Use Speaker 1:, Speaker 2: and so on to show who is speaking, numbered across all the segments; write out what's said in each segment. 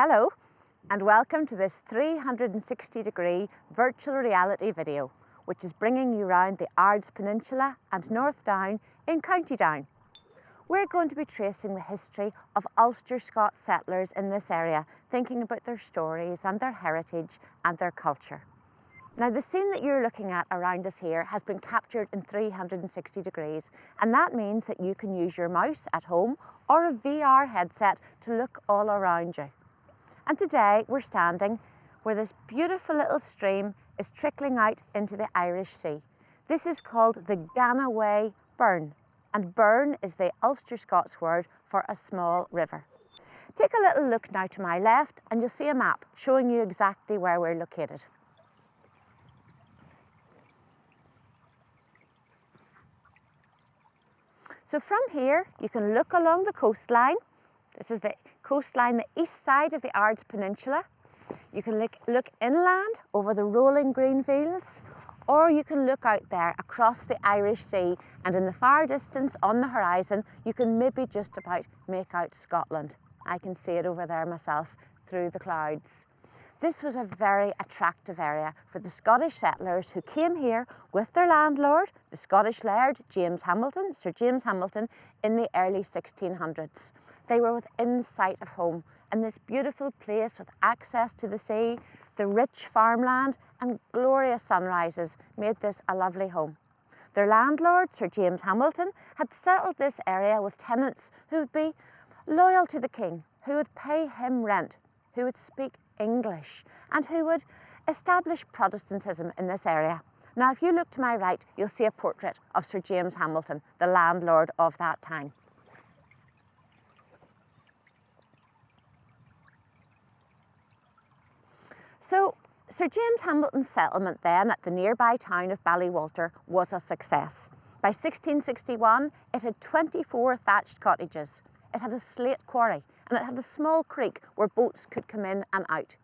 Speaker 1: Hello and welcome to this 360-degree virtual reality video which is bringing you around the Ards Peninsula and North Down in County Down. We're going to be tracing the history of Ulster-Scots settlers in this area, thinking about their stories and their heritage and their culture. Now the scene that you're looking at around us here has been captured in 360 degrees, and that means that you can use your mouse at home or a VR headset to look all around you. And today we're standing where this beautiful little stream is trickling out into the Irish Sea. This is called the Ganaway Burn, and burn is the Ulster-Scots word for a small river. Take a little look now to my left and you'll see a map showing you exactly where we're located. So from here you can look along the coastline. This is the coastline, the east side of the Ards Peninsula. You can look inland over the rolling green fields, or you can look out there across the Irish Sea, and in the far distance on the horizon you can maybe just about make out Scotland. I can see it over there myself through the clouds. This was a very attractive area for the Scottish settlers who came here with their landlord, the Scottish laird Sir James Hamilton, in the early 1600s. They were within sight of home, and this beautiful place with access to the sea, the rich farmland and glorious sunrises made this a lovely home. Their landlord, Sir James Hamilton, had settled this area with tenants who would be loyal to the king, who would pay him rent, who would speak English, and who would establish Protestantism in this area. Now, if you look to my right, you'll see a portrait of Sir James Hamilton, the landlord of that time. So, Sir James Hamilton's settlement then at the nearby town of Ballywalter was a success. By 1661, it had 24 thatched cottages. It had a slate quarry, and it had a small creek where boats could come in and out.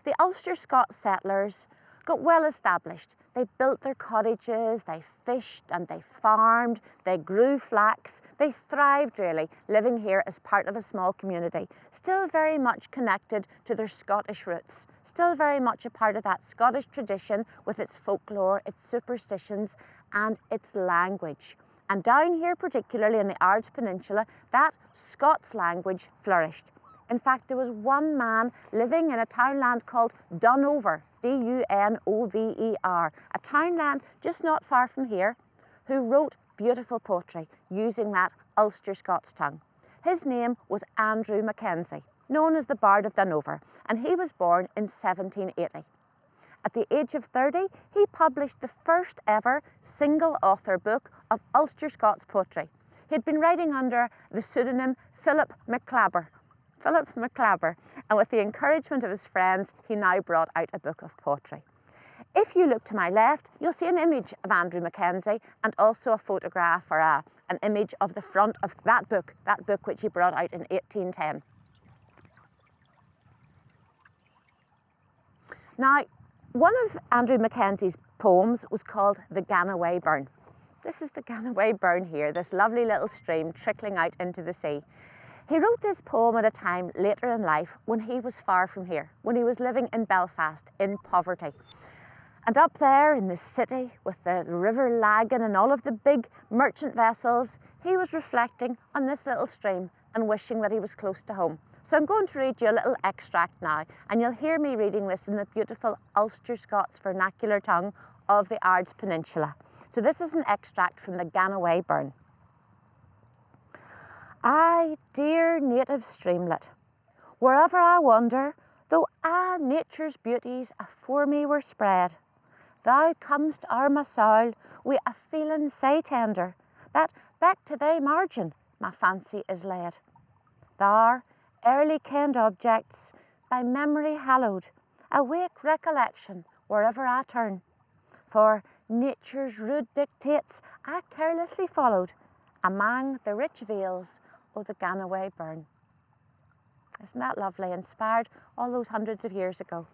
Speaker 1: The Ulster-Scots settlers got well established. They built their cottages, they fished and they farmed, they grew flax, they thrived really, living here as part of a small community, still very much connected to their Scottish roots, still very much a part of that Scottish tradition with its folklore, its superstitions and its language. And down here, particularly in the Ards Peninsula, that Scots language flourished. In fact, there was one man living in a townland called Dunover, D-U-N-O-V-E-R, a townland just not far from here, who wrote beautiful poetry using that Ulster-Scots tongue. His name was Andrew Mackenzie, known as the Bard of Dunover, and he was born in 1780. At the age of 30, he published the first ever single author book of Ulster-Scots poetry. He'd been writing under the pseudonym Philip MacClabber, and with the encouragement of his friends, he now brought out a book of poetry. If you look to my left, you'll see an image of Andrew Mackenzie and also a photograph or an image of the front of that book which he brought out in 1810. Now, one of Andrew Mackenzie's poems was called the Ganaway Burn. This is the Ganaway Burn here, this lovely little stream trickling out into the sea. He wrote this poem at a time later in life when he was far from here, when he was living in Belfast in poverty. And up there in the city with the river Lagan and all of the big merchant vessels, he was reflecting on this little stream and wishing that he was close to home. So I'm going to read you a little extract now, and you'll hear me reading this in the beautiful Ulster-Scots vernacular tongue of the Ards Peninsula. So this is an extract from the Ganaway Burn. Aye, dear native streamlet, wherever I wander, though nature's beauties afore me were spread, thou comest o'er my soul wi' a feeling sae tender, that back to thy margin my fancy is led. Thou early kenned objects, by memory hallowed, awake recollection wherever I turn. For nature's rude dictates I carelessly followed, among the rich vales o' the Ganaway Burn. Isn't that lovely? Inspired all those hundreds of years ago.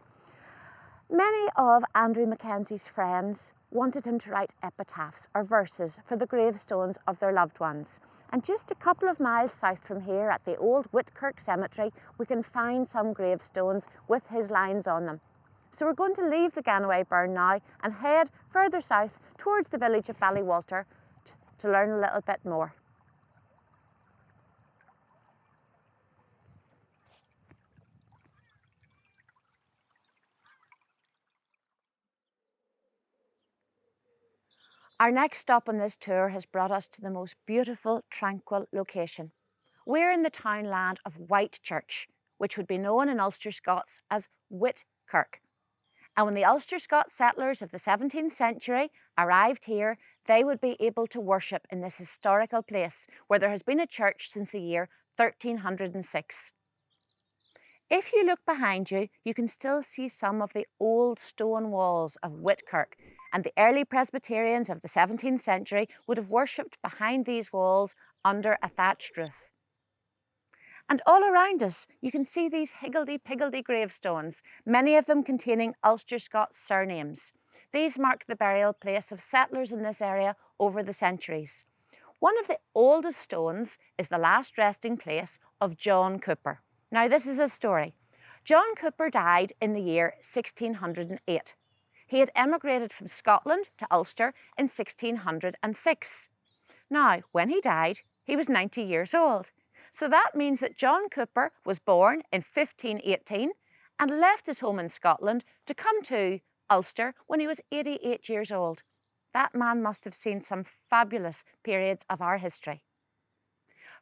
Speaker 1: Many of Andrew Mackenzie's friends wanted him to write epitaphs or verses for the gravestones of their loved ones. And just a couple of miles south from here at the old Whitkirk Cemetery, we can find some gravestones with his lines on them. So we're going to leave the Ganaway Burn now and head further south towards the village of Ballywalter to learn a little bit more. Our next stop on this tour has brought us to the most beautiful, tranquil location. We're in the townland of Whitechurch, which would be known in Ulster Scots as Whitkirk. And when the Ulster-Scots settlers of the 17th century arrived here, they would be able to worship in this historical place where there has been a church since the year 1306. If you look behind you, you can still see some of the old stone walls of Whitkirk, and the early Presbyterians of the 17th century would have worshipped behind these walls under a thatched roof. And all around us, you can see these higgledy-piggledy gravestones, many of them containing Ulster-Scots surnames. These mark the burial place of settlers in this area over the centuries. One of the oldest stones is the last resting place of John Cooper. Now, this is a story. John Cooper died in the year 1608. He had emigrated from Scotland to Ulster in 1606. Now, when he died, he was 90 years old. So that means that John Cooper was born in 1518 and left his home in Scotland to come to Ulster when he was 88 years old. That man must have seen some fabulous periods of our history.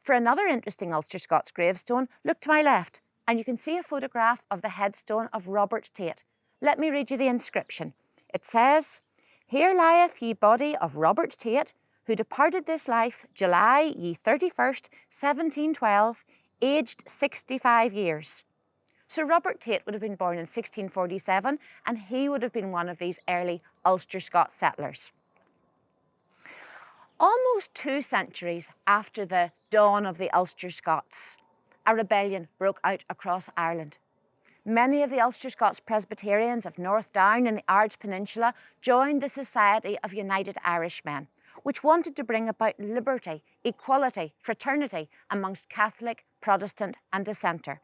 Speaker 1: For another interesting Ulster Scots gravestone, look to my left and you can see a photograph of the headstone of Robert Tate. Let me read you the inscription. It says, "Here lieth ye body of Robert Tate, who departed this life July ye 31st, 1712, aged 65 years. So Robert Tate would have been born in 1647 and he would have been one of these early Ulster Scots settlers. Almost 2 centuries after the dawn of the Ulster Scots, a rebellion broke out across Ireland. Many of the Ulster Scots Presbyterians of North Down in the Ards Peninsula joined the Society of United Irishmen, which wanted to bring about liberty, equality, fraternity amongst Catholic, Protestant and Dissenter.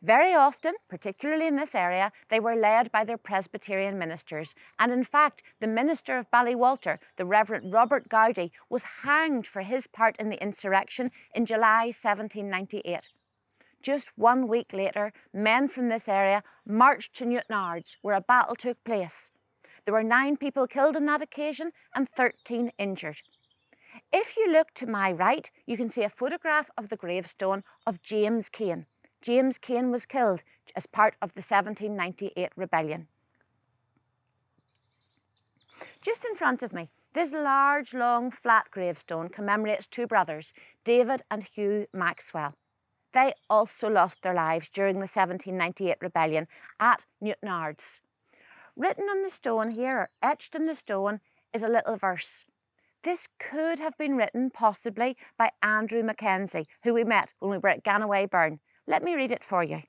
Speaker 1: Very often, particularly in this area, they were led by their Presbyterian ministers, and in fact, the minister of Ballywalter, the Reverend Robert Gowdy, was hanged for his part in the insurrection in July 1798. Just 1 week later, men from this area marched to Newtownards, where a battle took place. There were 9 people killed on that occasion and 13 injured. If you look to my right, you can see a photograph of the gravestone of James Cain. James Cain was killed as part of the 1798 rebellion. Just in front of me, this large, long, flat gravestone commemorates 2 brothers, David and Hugh Maxwell. They also lost their lives during the 1798 rebellion at Newtownards. Written on the stone here, or etched in the stone, is a little verse. This could have been written possibly by Andrew Mackenzie, who we met when we were at Ganaway Burn. Let me read it for you.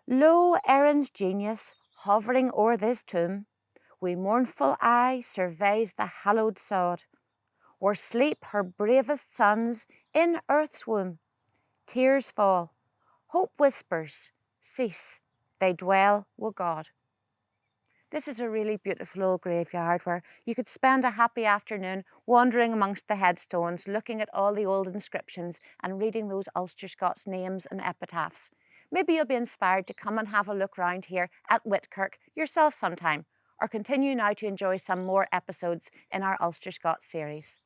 Speaker 1: Lo, Erin's genius, hovering o'er this tomb, wi' mournful eye surveys the hallowed sod, where sleep her bravest sons in earth's womb. Tears fall, hope whispers, cease, they dwell wi' God. This is a really beautiful old graveyard where you could spend a happy afternoon wandering amongst the headstones, looking at all the old inscriptions and reading those Ulster Scots names and epitaphs. Maybe you'll be inspired to come and have a look round here at Whitkirk yourself sometime, or continue now to enjoy some more episodes in our Ulster Scots series.